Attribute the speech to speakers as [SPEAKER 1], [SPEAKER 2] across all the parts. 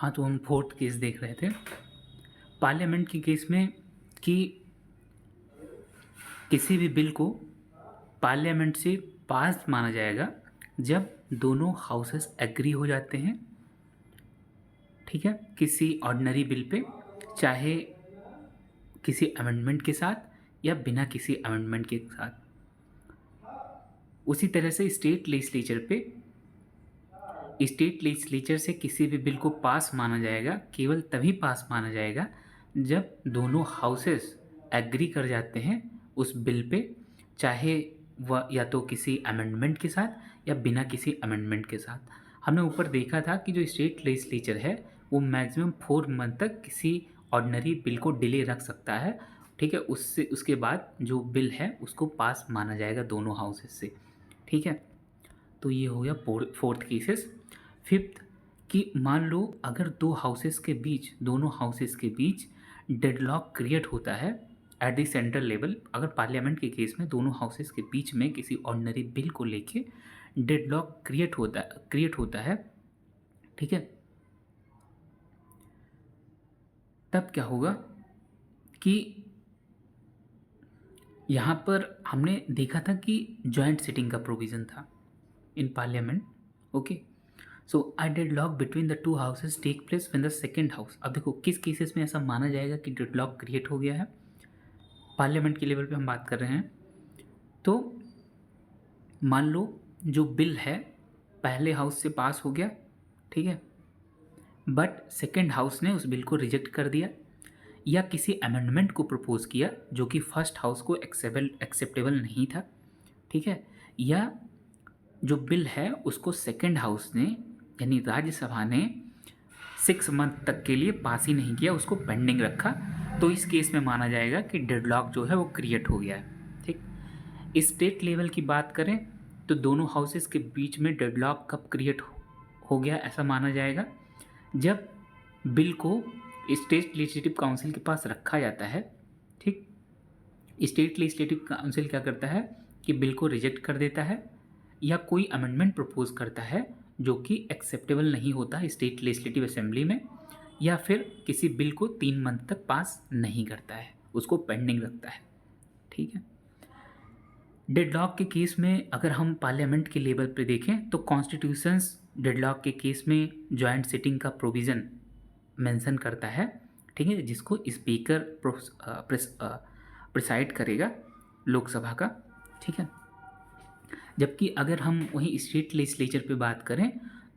[SPEAKER 1] हाँ, तो हम फोर्थ केस देख रहे थे पार्लियामेंट के केस में कि किसी भी बिल को पार्लियामेंट से पास माना जाएगा जब दोनों हाउसेस एग्री हो जाते हैं, ठीक है, किसी ऑर्डिनरी बिल पे, चाहे किसी अमेंडमेंट के साथ या बिना किसी अमेंडमेंट के साथ। उसी तरह से स्टेट लेजिस्लेचर से किसी भी बिल को पास माना जाएगा, केवल तभी पास माना जाएगा जब दोनों हाउसेस एग्री कर जाते हैं उस बिल पे, चाहे वह या तो किसी अमेंडमेंट के साथ या बिना किसी अमेंडमेंट के साथ। हमने ऊपर देखा था कि जो स्टेट लेजिस्लेचर है वो मैक्सिमम 4 मंथ तक किसी ऑर्डिनरी बिल को डिले रख सकता है, ठीक है। उसके बाद जो बिल है उसको पास माना जाएगा दोनों हाउसेस से, ठीक है। तो ये हो गया फोर्थ केसेस। फिफ्थ कि मान लो अगर दोनों हाउसेस के बीच डेडलॉक क्रिएट होता है एट द सेंट्रल लेवल, अगर पार्लियामेंट के केस में दोनों हाउसेस के बीच में किसी ऑर्डिनरी बिल को लेके डेडलॉक क्रिएट होता है, ठीक है, तब क्या होगा कि यहाँ पर हमने देखा था कि जॉइंट सिटिंग का प्रोविज़न था in parliament, okay. So I deadlock between the two houses take place when the second house. अब देखो किस केसेस में ऐसा माना जाएगा कि डेडलॉक क्रिएट हो गया है, पार्लियामेंट के लेवल पे हम बात कर रहे हैं। तो मान लो जो बिल है पहले हाउस से पास हो गया, ठीक है, बट सेकेंड हाउस ने उस बिल को रिजेक्ट कर दिया या किसी अमेंडमेंट को प्रपोज किया जो कि फर्स्ट हाउस को एक्सेप्टेबल नहीं था, ठीक है, या जो बिल है उसको सेकेंड हाउस ने यानी राज्यसभा ने 6 मंथ तक के लिए पास ही नहीं किया, उसको पेंडिंग रखा, तो इस केस में माना जाएगा कि डेडलॉक जो है वो क्रिएट हो गया है, ठीक। स्टेट लेवल की बात करें तो दोनों हाउसेस के बीच में डेडलॉक कब क्रिएट हो गया ऐसा माना जाएगा जब बिल को स्टेट लेजिस्लेटिव काउंसिल के पास रखा जाता है, ठीक। स्टेट लेजिस्लेटिव काउंसिल क्या करता है कि बिल को रिजेक्ट कर देता है या कोई अमेंडमेंट प्रपोज करता है जो कि एक्सेप्टेबल नहीं होता स्टेट लेजिस्लेटिव असेंबली में, या फिर किसी बिल को 3 मंथ तक पास नहीं करता है, उसको पेंडिंग रखता है, ठीक है। डेडलॉक के केस में अगर हम पार्लियामेंट के लेवल पे देखें तो कॉन्स्टिट्यूशंस डेडलॉक के केस में जॉइंट सिटिंग का प्रोविज़न मेंशन करता है, ठीक है, जिसको स्पीकर प्रिसाइड करेगा लोकसभा का, ठीक है। जबकि अगर हम वहीं स्टेट लेजिस्लेचर पे बात करें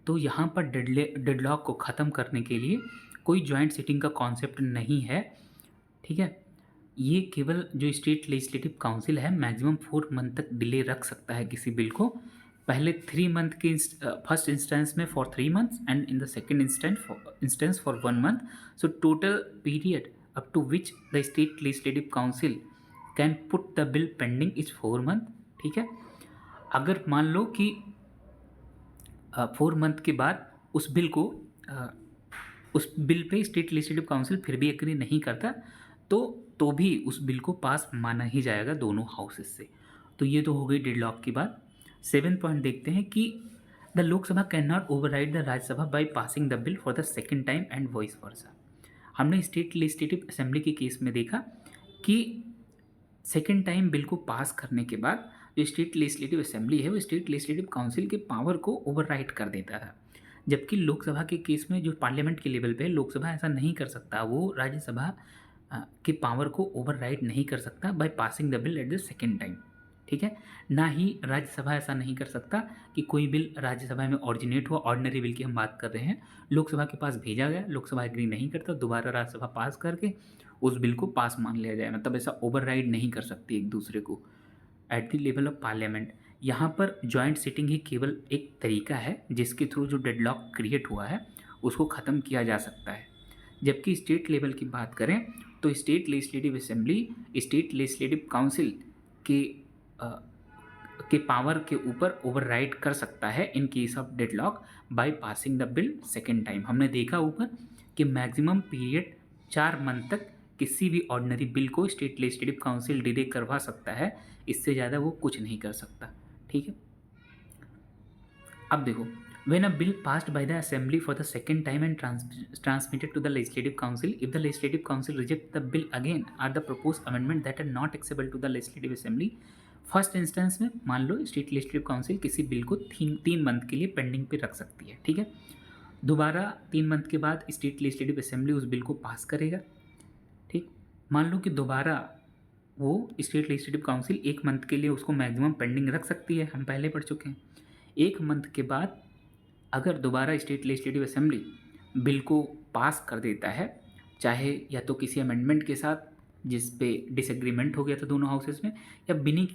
[SPEAKER 1] तो यहाँ पर डेडलॉक को ख़त्म करने के लिए कोई जॉइंट सिटिंग का कॉन्सेप्ट नहीं है, ठीक है। ये केवल जो स्टेट लेजिस्लेटिव काउंसिल है मैक्सिमम 4 मंथ तक डिले रख सकता है किसी बिल को, पहले 3 मंथ के फर्स्ट इंस्टेंस में for 3 months and in the second instance for 1 month. So total period up to which the state legislative council can put the bill pending is 4 month, ठीक है। अगर मान लो कि 4 मंथ के बाद उस bill pay state legislative council फिर भी एग्री नहीं करता तो भी उस बिल को पास माना ही जाएगा दोनों हाउसेस से। तो ये तो हो गई डेडलॉक की बात। 7th पॉइंट देखते हैं कि the Lok Sabha can not override the Rajya Sabha by passing the bill for the second time and vice versa. हमने स्टेट लेजिस्लेटिव असेंबली के केस में देखा कि सेकेंड टाइम बिल को पास करने के बाद जो स्टेट लेजिस्लेटिव असेंबली है वो स्टेट लेजिस्लेटिव काउंसिल के पावर को ओवरराइड कर देता था, जबकि लोकसभा के केस में जो पार्लियामेंट के लेवल पे लोकसभा ऐसा नहीं कर सकता, वो राज्यसभा के पावर को ओवरराइड नहीं कर सकता bye passing the bill at the second time, ठीक है। ना ही राज्यसभा ऐसा नहीं कर सकता कि कोई बिल राज्यसभा में ऑरिजिनेट हुआ, ऑर्डिनरी बिल की हम बात कर रहे हैं, लोकसभा के पास भेजा गया, लोकसभा एग्री नहीं करता, दोबारा राज्यसभा पास करके उस बिल को पास मान लिया जाए, मतलब ऐसा ओवरराइड नहीं कर सकती एक दूसरे को at the level of parliament. यहाँ पर जॉइंट सिटिंग ही केवल एक तरीका है जिसके थ्रू जो डेडलॉक क्रिएट हुआ है उसको ख़त्म किया जा सकता है। जबकि स्टेट लेवल की बात करें तो state legislative assembly state legislative council के पावर के ऊपर ओवरराइड कर सकता है in case of deadlock bye passing the bill second time. हमने देखा ऊपर कि मैक्सिमम पीरियड 4 मंथ तक किसी भी ऑर्डिनरी बिल को स्टेट लेजिस्लेटिव काउंसिल डिले करवा सकता है, इससे ज़्यादा वो कुछ नहीं कर सकता, ठीक है। अब देखो When a bill passed by the assembly for the second time and transmitted to the legislative council, if the legislative council rejects the bill again or the proposed amendment that are not acceptable to the legislative assembly, first instance में मान लो state legislative council किसी bill को तीन month के लिए pending पे रख सकती है, ठीक है। दोबारा 3 मंथ के बाद स्टेट लेजिस्लेटिव असेंबली उस बिल को पास करेगा, ठीक। मान लो कि दोबारा वो स्टेट लेजिस्लेटिव काउंसिल 1 मंथ के लिए उसको मैक्सिमम पेंडिंग रख सकती है, हम पहले पढ़ चुके हैं। 1 मंथ के बाद अगर दोबारा स्टेट लेजिस्लेटिव असेंबली बिल को पास कर देता है, चाहे या तो किसी अमेंडमेंट के साथ जिस पे डिसएग्रीमेंट हो गया था दोनों हाउसेस में, या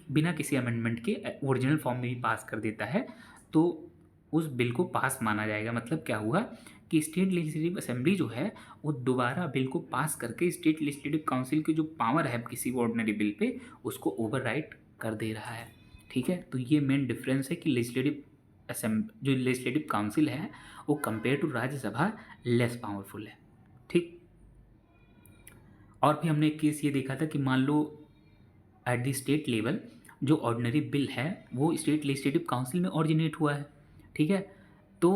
[SPEAKER 1] बिना किसी अमेंडमेंट के ओरिजिनल फॉर्म में भी पास कर देता है, तो उस बिल को पास माना जाएगा। मतलब क्या हुआ कि स्टेट लेजिस्लेटिव असेंबली जो है वो दोबारा बिल को पास करके स्टेट लेजिस्लेटिव काउंसिल की जो पावर है किसी ऑर्डिनरी बिल पे उसको ओवरराइड कर दे रहा है, ठीक है। तो ये मेन डिफरेंस है कि जो लेजिस्लेटिव काउंसिल है वो compare to Rajya Sabha less powerful है, ठीक। और भी हमने एक केस ये देखा था कि मान लो एट द स्टेट लेवल जो ऑर्डिनरी बिल है वो स्टेट लेजिस्लेटिव काउंसिल में ऑरिजिनेट हुआ है, ठीक है। तो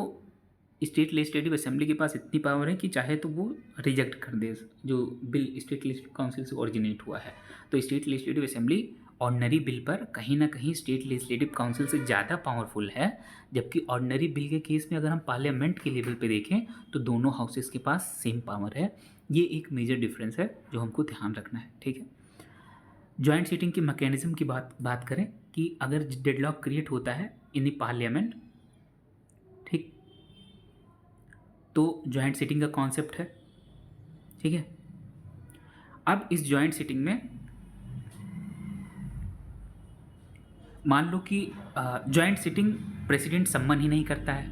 [SPEAKER 1] स्टेट लेजिस्लेटिव असेंबली के पास इतनी पावर है कि चाहे तो वो रिजेक्ट कर दे जो बिल स्टेट लेजिस्लेटिव काउंसिल से ऑरिजिनेट हुआ है। तो state legislative assembly ordinary bill पर कहीं ना कहीं स्टेट लेजिस्लेटिव काउंसिल से ज़्यादा पावरफुल है, जबकि ऑर्डिनरी बिल के केस में अगर हम पार्लियामेंट के लेवल पे देखें तो दोनों हाउसेस के पास सेम पावर है। ये एक मेजर डिफरेंस है जो हमको ध्यान रखना है, ठीक है। जॉइंट सीटिंग की मैकेनिज्म की बात करें कि अगर डेडलॉक क्रिएट होता है इन पार्लियामेंट, ठीक, तो जॉइंट सीटिंग का कॉन्सेप्ट है, ठीक है। अब इस जॉइंट सीटिंग में मान लो कि जॉइंट सीटिंग प्रेसिडेंट सम्मन ही नहीं करता है,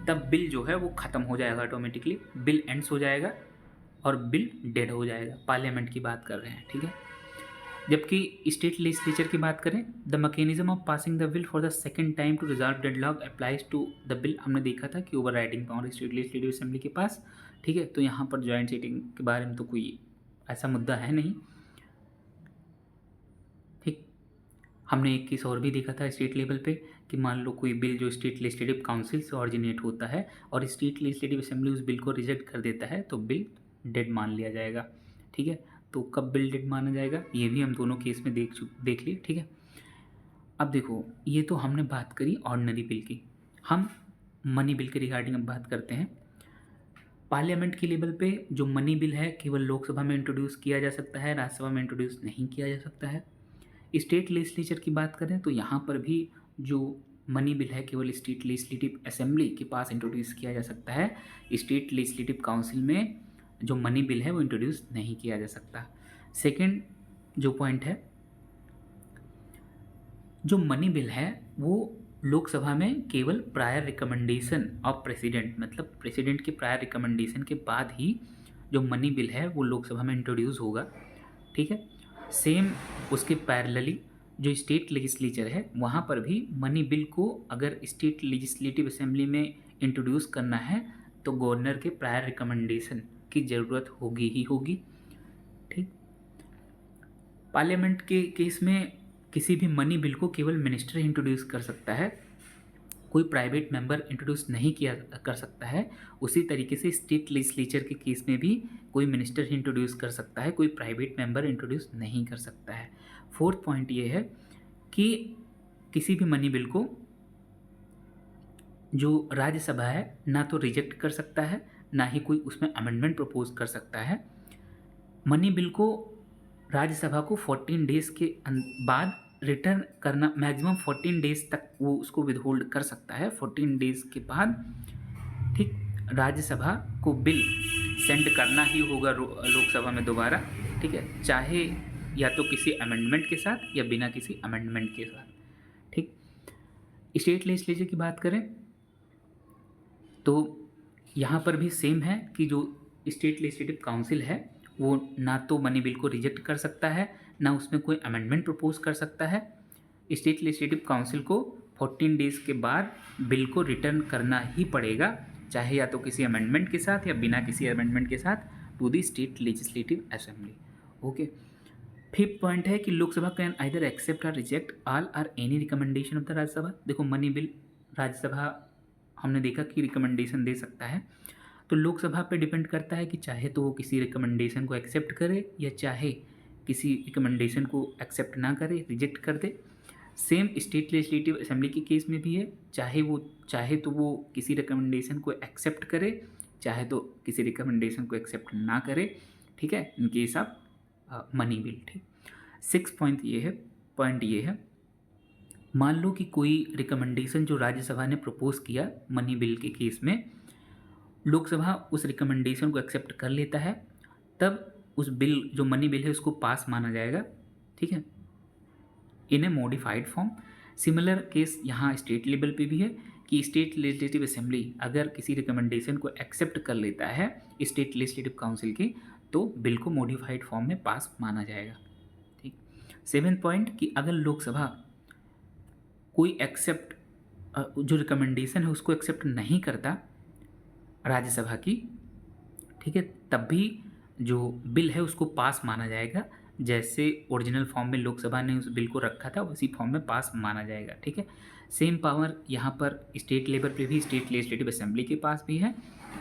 [SPEAKER 1] तब बिल जो है वो ख़त्म हो जाएगा ऑटोमेटिकली, बिल एंड्स हो जाएगा और बिल डेड हो जाएगा। पार्लियामेंट की बात कर रहे हैं, ठीक है। जबकि स्टेट लेजिस्लेचर की बात करें, the mechanism of passing the bill for the second time to resolve deadlock applies to the bill. हमने देखा था कि overriding power state legislative assembly के पास, ठीक है। तो यहाँ पर जॉइंट सीटिंग के बारे में तो कोई ऐसा मुद्दा है नहीं, ठीक। हमने एक केस और भी देखा था स्टेट लेवल पे कि मान लो कोई बिल जो स्टेट लेजिस्लेटिव काउंसिल से ऑरिजिनेट होता है और स्टेट लेजिस्लेटिव असेंबली उस बिल को रिजेक्ट कर देता है तो बिल डेड मान लिया जाएगा, ठीक है। तो कब बिल डेड माना जाएगा ये भी हम दोनों केस में देख लिए, ठीक है। अब देखो ये तो हमने बात करी ऑर्डिनरी बिल की, हम मनी बिल के रिगार्डिंग अब बात करते हैं। पार्लियामेंट के लेवल पे जो मनी बिल है केवल लोकसभा में इंट्रोड्यूस किया जा सकता है, राज्यसभा में इंट्रोड्यूस नहीं किया जा सकता है। स्टेट लेजिस्लेचर की बात करें तो यहाँ पर भी जो मनी बिल है केवल स्टेट लेजिस्लेटिव असेंबली के पास इंट्रोड्यूस किया जा सकता है, स्टेट लेजिस्लेटिव काउंसिल में जो मनी बिल है वो इंट्रोड्यूस नहीं किया जा सकता। सेकंड जो पॉइंट है, जो मनी बिल है वो लोकसभा में केवल प्रायर रिकमेंडेशन ऑफ प्रेसिडेंट, मतलब प्रेसिडेंट के प्रायर रिकमेंडेशन के बाद ही जो मनी बिल है वो लोकसभा में इंट्रोड्यूस होगा, ठीक है। सेम उसके पैरेलली जो स्टेट लेजिस्लेचर है वहाँ पर भी मनी बिल को अगर स्टेट लेजिस्लेटिव असेंबली में इंट्रोड्यूस करना है तो गवर्नर के प्रायर रिकमेंडेशन की ज़रूरत होगी ही होगी, ठीक। पार्लियामेंट के केस में किसी भी मनी बिल को केवल मिनिस्टर इंट्रोड्यूस कर सकता है, कोई प्राइवेट मेंबर इंट्रोड्यूस नहीं किया कर सकता है। उसी तरीके से स्टेट लेजिस्लेचर के केस में भी कोई मिनिस्टर इंट्रोड्यूस कर सकता है, कोई प्राइवेट मेंबर इंट्रोड्यूस नहीं कर सकता है। फोर्थ पॉइंट ये है कि किसी भी मनी बिल को जो राज्यसभा है ना तो रिजेक्ट कर सकता है ना ही कोई उसमें अमेंडमेंट प्रपोज कर सकता है। मनी बिल को राज्यसभा को 14 डेज़ के बाद रिटर्न करना, मैक्सिमम 14 डेज़ तक वो उसको विदहोल्ड कर सकता है। 14 डेज़ के बाद, ठीक, राज्यसभा को बिल सेंड करना ही होगा लोकसभा में दोबारा, ठीक है, चाहे या तो किसी अमेंडमेंट के साथ या बिना किसी अमेंडमेंट के साथ, ठीक। स्टेट लेजिस्लेचर की बात करें तो यहाँ पर भी सेम है कि जो स्टेट लेजिस्लेटिव काउंसिल है वो ना तो मनी बिल को रिजेक्ट कर सकता है ना उसमें कोई अमेंडमेंट प्रपोज कर सकता है। स्टेट लेजिस्लेटिव काउंसिल को 14 डेज़ के बाद बिल को रिटर्न करना ही पड़ेगा, चाहे या तो किसी अमेंडमेंट के साथ या बिना किसी अमेंडमेंट के साथ, to the state legislative assembly, okay. Fifth point है कि लोकसभा कैन आइदर एक्सेप्ट और रिजेक्ट ऑल और any recommendation of the Rajya Sabha. देखो मनी बिल राज्यसभा हमने देखा कि रिकमेंडेशन दे सकता है। तो लोकसभा पे डिपेंड करता है कि चाहे तो वो किसी रिकमेंडेशन को एक्सेप्ट करे या चाहे किसी रिकमेंडेशन को एक्सेप्ट ना करे, रिजेक्ट कर दे। सेम स्टेट लेजिस्लेटिव असेंबली के केस में भी है, चाहे तो वो किसी रिकमेंडेशन को एक्सेप्ट करे, चाहे तो किसी रिकमेंडेशन को एक्सेप्ट ना करे, ठीक है, in case of money bill. ठीक, 6 पॉइंट ये है, मान लो कि कोई रिकमेंडेशन जो राज्यसभा ने प्रपोज किया मनी बिल के केस में, लोकसभा उस रिकमेंडेशन को एक्सेप्ट कर लेता है, तब उस बिल जो मनी बिल है उसको पास माना जाएगा, ठीक है, इन ए मॉडिफाइड फॉर्म। सिमिलर केस यहाँ स्टेट लेवल पे भी है कि स्टेट लेजिस्लेटिव असेंबली अगर किसी रिकमेंडेशन को एक्सेप्ट कर लेता है स्टेट लेजिस्लेटिव काउंसिल की, तो बिल को मॉडिफाइड फॉर्म में पास माना जाएगा। ठीक, 7 पॉइंट कि अगर लोकसभा कोई जो रिकमेंडेशन है उसको एक्सेप्ट नहीं करता राज्यसभा की, ठीक है, तब भी जो बिल है उसको पास माना जाएगा, जैसे ओरिजिनल फॉर्म में लोकसभा ने उस बिल को रखा था उसी फॉर्म में पास माना जाएगा। ठीक है, सेम पावर यहाँ पर स्टेट लेवल पे भी स्टेट लेजिस्लेटिव असेंबली के पास भी है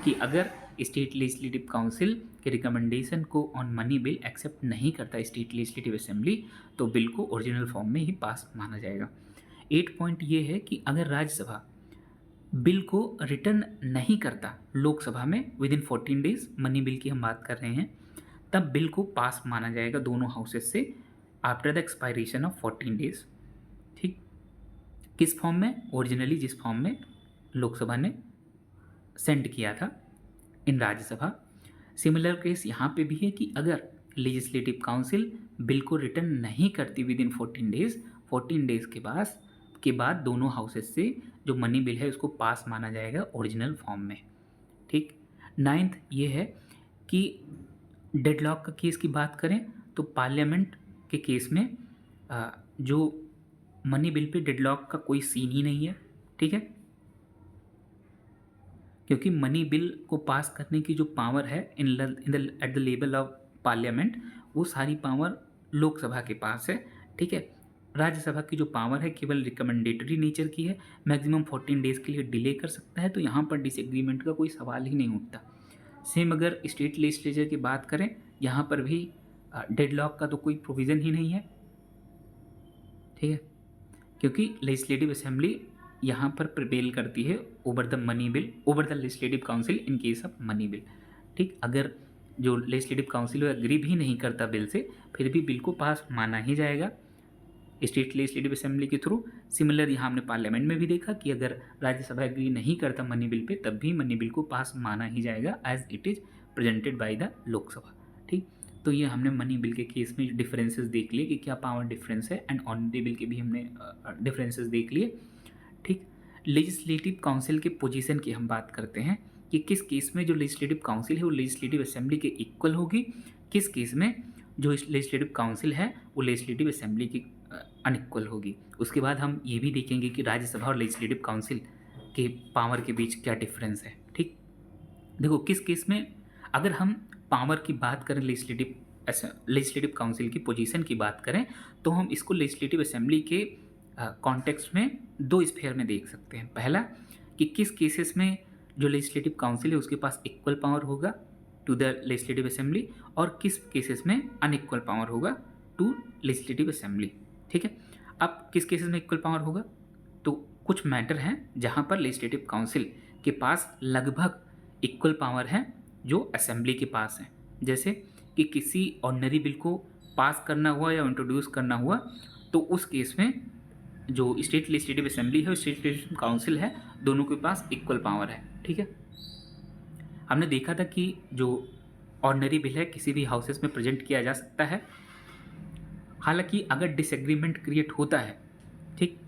[SPEAKER 1] कि अगर स्टेट लेजिस्लेटिव काउंसिल के रिकमेंडेशन को ऑन मनी बिल एक्सेप्ट नहीं करता स्टेट लेजिस्लेटिव असेंबली, तो बिल को ओरिजिनल फॉर्म में ही पास माना जाएगा। 8 पॉइंट ये है कि अगर राज्यसभा बिल को रिटर्न नहीं करता लोकसभा में with in 14 days, money bill की हम बात कर रहे हैं, तब बिल को पास माना जाएगा दोनों हाउसेस से after the expiration of 14 days. ठीक, किस फॉर्म में? ओरिजिनली जिस फॉर्म में लोकसभा ने सेंड किया था इन राज्यसभा। सिमिलर केस यहाँ पे भी है कि अगर लेजिस्लेटिव काउंसिल बिल को रिटर्न नहीं करती विद इन 14 डेज के बाद दोनों हाउसेस से जो मनी बिल है उसको पास माना जाएगा ओरिजिनल फॉर्म में। ठीक, 9th ये है कि डेडलॉक का केस की बात करें तो पार्लियामेंट के केस में जो मनी बिल पे डेडलॉक का कोई सीन ही नहीं है। ठीक है, क्योंकि मनी बिल को पास करने की जो पावर है at the level of parliament, वो सारी पावर लोकसभा के पास है। ठीक है, राज्यसभा की जो पावर है केवल रिकमेंडेटरी नेचर की है, मैक्सिमम 14 डेज के लिए डिले कर सकता है, तो यहाँ पर डिसएग्रीमेंट का कोई सवाल ही नहीं उठता। सेम अगर स्टेट लेजिस्लेचर की बात करें, यहाँ पर भी डेडलॉक का तो कोई प्रोविज़न ही नहीं है। ठीक है, क्योंकि लेजिस्लेटिव असेंबली यहाँ पर प्रिवेल करती है over the money bill, over the legislative council in case of money bill. ठीक, अगर जो लेजिस्लेटिव काउंसिल एग्री भी नहीं करता बिल से, फिर भी बिल को पास माना ही जाएगा स्टेट लेजिस्लेटिव असेंबली के थ्रू। सिमिलर यहाँ हमने पार्लियामेंट में भी देखा कि अगर राज्यसभा एग्री नहीं करता मनी बिल पे, तब भी मनी बिल को पास माना ही जाएगा as it is presented by the Lok Sabha. ठीक, तो ये हमने मनी बिल के केस में डिफरेंसेस देख लिए कि क्या पावर डिफरेंस है, एंड ऑर्डिनरी बिल के भी हमने डिफरेंसेस देख लिए। ठीक, लेजिस्लेटिव काउंसिल के पोजीशन की हम बात करते हैं कि किस केस में जो लेजिस्लेटिव काउंसिल है वो लेजिस्लेटिव असेंबली के इक्वल होगी, किस केस में जो लेजिस्लेटिव काउंसिल है वो लेजिस्लेटिव असेंबली की अनइक्वल होगी। उसके बाद हम ये भी देखेंगे कि राज्यसभा और लेजिस्लेटिव काउंसिल के पावर के बीच क्या डिफरेंस है। ठीक, देखो किस केस में अगर हम पावर की बात करें, लेजिस्लेटिव काउंसिल की पोजीशन की बात करें, तो हम इसको लेजिस्लेटिव असेंबली के कॉन्टेक्स्ट में दो स्फेयर में देख सकते हैं। पहला कि किस केसेस में जो लेजिस्लेटिव काउंसिल है उसके पास इक्वल पावर होगा टू द लेजिस्लेटिव असेंबली, और किस केसेस में अनइक्वल पावर होगा टू लेजिस्लेटिव असेंबली। ठीक है, अब किस केसेस में इक्वल पावर होगा, तो कुछ मैटर हैं जहाँ पर लेजिस्लेटिव काउंसिल के पास लगभग इक्वल पावर है जो असेंबली के पास है। जैसे कि किसी ऑर्डिनरी बिल को पास करना हुआ या इंट्रोड्यूस करना हुआ, तो उस केस में जो स्टेट लेजिस्लेटिव असेंबली है और स्टेट लेजिस्लेटिव काउंसिल है, दोनों के पास इक्वल पावर है। ठीक है, हमने देखा था कि जो ऑर्डिनरी बिल है किसी भी हाउसेस में प्रेजेंट किया जा सकता है, हालांकि अगर डिसएग्रीमेंट क्रिएट होता है, ठीक,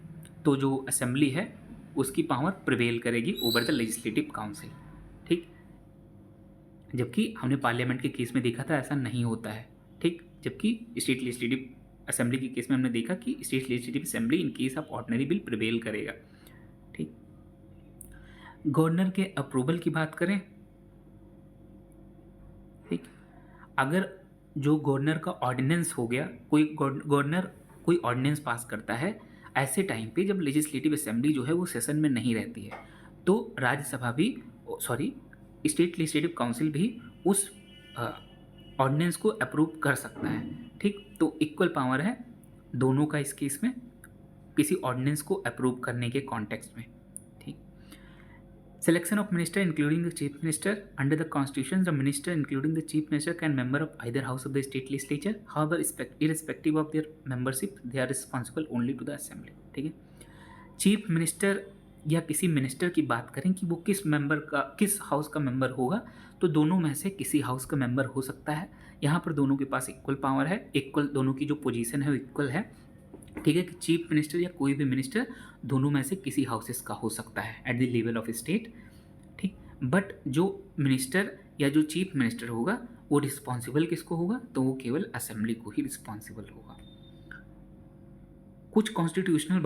[SPEAKER 1] तो जो असेंबली है उसकी पावर प्रिवेल करेगी ओवर द लेजिस्लेटिव काउंसिल। ठीक, जबकि हमने पार्लियामेंट के केस में देखा था ऐसा नहीं होता है। ठीक, जबकि स्टेट लेजिस्लेटिव असेंबली के केस में हमने देखा कि state legislative assembly in case of ordinary bill prevail करेगा। ठीक, गवर्नर के अप्रूवल की बात करें, ठीक, अगर जो गवर्नर का ऑर्डिनेंस हो गया, कोई गवर्नर कोई ऑर्डिनेंस पास करता है ऐसे टाइम पे जब लेजिस्लेटिव असेंबली जो है वो सेशन में नहीं रहती है, तो राज्यसभा भी सॉरी स्टेट लेजिस्लेटिव काउंसिल भी उस ऑर्डिनेंस को अप्रूव कर सकता है। ठीक, तो इक्वल पावर है दोनों का इस केस में किसी ऑर्डिनेंस को अप्रूव करने के कॉन्टेक्स्ट में। ठीक, selection of minister including the chief minister under the constitution the minister including the chief minister can member of either house of the state legislature, however irrespective of their membership they are responsible only to the assembly. ठीक है, chief minister या किसी minister की बात करें कि वो किस हाउस का मेंबर होगा, तो दोनों में से किसी हाउस का मेंबर हो सकता है। यहाँ पर दोनों के पास इक्वल पावर है, इक्वल दोनों की जो पोजीशन है वो इक्वल है। ठीक है, कि चीफ मिनिस्टर या कोई भी मिनिस्टर दोनों में से किसी हाउसेस का हो सकता है at the level of state. ठीक, बट जो मिनिस्टर या जो चीफ मिनिस्टर होगा वो रिस्पॉन्सिबल किसको होगा, तो वो केवल असेंबली को ही रिस्पॉन्सिबल होगा। कुछ कॉन्स्टिट्यूशनल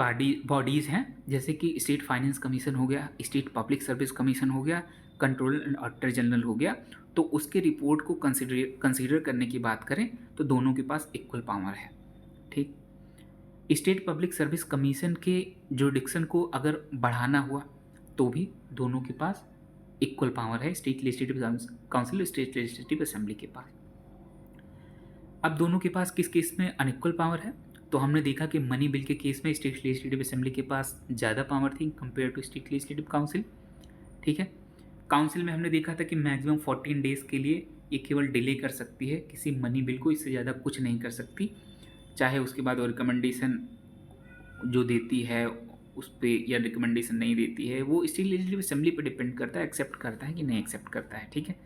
[SPEAKER 1] बॉडीज़ हैं जैसे कि स्टेट फाइनेंस कमीशन हो गया, स्टेट पब्लिक सर्विस कमीशन हो गया, कंट्रोलर एंड ऑडिटर जनरल हो गया, तो उसके रिपोर्ट को कंसीडर करने की बात करें तो दोनों के पास इक्वल पावर है। ठीक, स्टेट पब्लिक सर्विस कमीशन के जुरिडिक्शन को अगर बढ़ाना हुआ तो भी दोनों के पास इक्वल पावर है, स्टेट लेजिस्लेटिव काउंसिल और स्टेट लेजिस्लेटिव असेंबली के पास। अब दोनों के पास किस केस में अनइक्वल पावर है, तो हमने देखा कि मनी बिल के केस में स्टेट लेजिस्लेटिव असेंबली के पास ज़्यादा पावर थी compare to state legislative council. ठीक है, काउंसिल में हमने देखा था कि मैक्सिमम 14 डेज़ के लिए ये केवल डिले कर सकती है किसी मनी बिल को, इससे ज़्यादा कुछ नहीं कर सकती, चाहे उसके बाद वो रिकमेंडेशन जो देती है उस पर या रिकमेंडेशन नहीं देती है, वो स्टेट लेजिस्लेटिव असेंबली पर डिपेंड करता है, एक्सेप्ट करता है कि नहीं एक्सेप्ट करता है। ठीक है,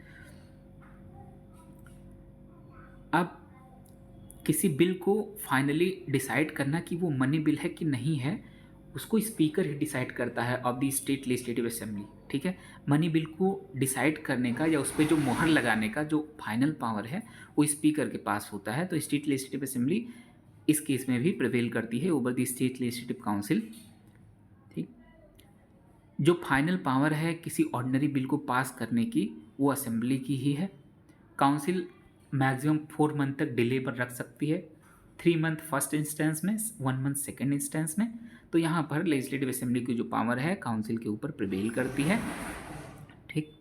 [SPEAKER 1] अब किसी बिल को फाइनली डिसाइड करना कि वो मनी बिल है कि नहीं है, उसको स्पीकर ही डिसाइड करता है of the state legislative assembly. ठीक है, मनी बिल को डिसाइड करने का या उस पर जो मोहर लगाने का जो फाइनल पावर है वो स्पीकर के पास होता है। तो स्टेट लेजिस्लेटिव असेंबली इस केस में भी प्रिवेल करती है over the state legislative council. ठीक, जो फाइनल पावर है किसी ऑर्डिनरी बिल को पास करने की वो असेंबली की ही है। काउंसिल मैक्सिमम 4 मंथ तक डिले पर रख सकती है, 3 मंथ फर्स्ट इंस्टेंस में, 1 मंथ सेकेंड इंस्टेंस में। तो यहाँ पर लेजिस्लेटिव असेंबली की जो पावर है काउंसिल के ऊपर प्रिवेल करती है। ठीक,